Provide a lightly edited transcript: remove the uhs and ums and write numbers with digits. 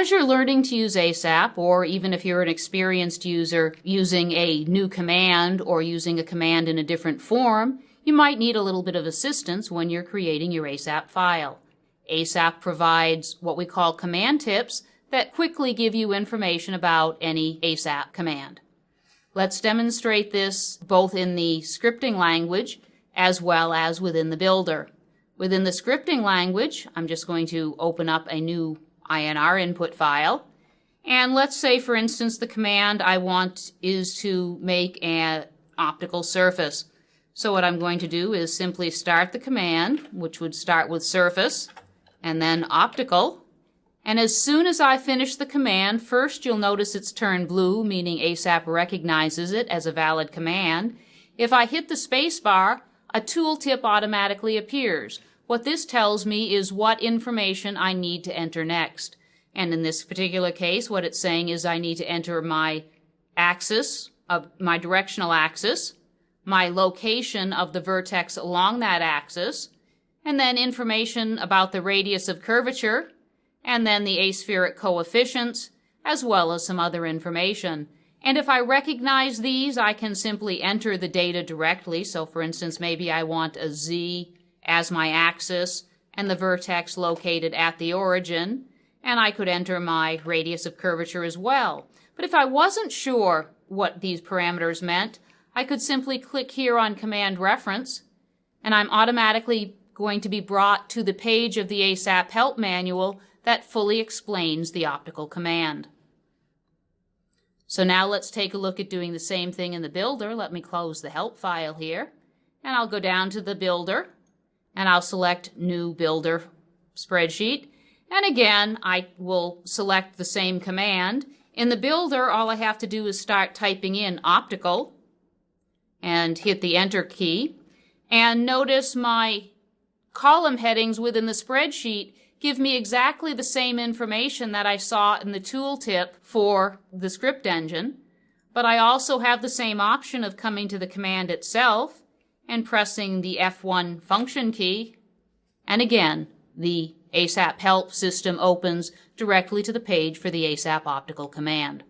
As you're learning to use ASAP, or even if you're an experienced user using a new command or using a command in a different form, you might need a little bit of assistance when you're creating your ASAP file. ASAP provides what we call command tips that quickly give you information about any ASAP command. Let's demonstrate this both in the scripting language as well as within the builder. Within the scripting language, I'm just going to open up a new INR input file. And let's say, for instance, the command I want is to make an optical surface. So what I'm going to do is simply start the command, which would start with surface, and then optical. And as soon as I finish the command, first you'll notice it's turned blue, meaning ASAP recognizes it as a valid command. If I hit the space bar, a tooltip automatically appears. What this tells me is what information I need to enter next. And in this particular case, what it's saying is I need to enter my axis, my directional axis, my location of the vertex along that axis, and then information about the radius of curvature, and then the aspheric coefficients, as well as some other information. And if I recognize these, I can simply enter the data directly. So for instance, maybe I want a Z as my axis and the vertex located at the origin, and I could enter my radius of curvature as well. But if I wasn't sure what these parameters meant, I could simply click here on Command Reference, and I'm automatically going to be brought to the page of the ASAP Help Manual that fully explains the optical command. So now let's take a look at doing the same thing in the builder. Let me close the help file here, and I'll go down to the builder, and I'll select New Builder Spreadsheet. And again, I will select the same command. In the builder, all I have to do is start typing in optical and hit the Enter key. And notice my column headings within the spreadsheet give me exactly the same information that I saw in the tooltip for the script engine, but I also have the same option of coming to the command itself and pressing the F1 function key, and again, the ASAP Help system opens directly to the page for the ASAP optical command.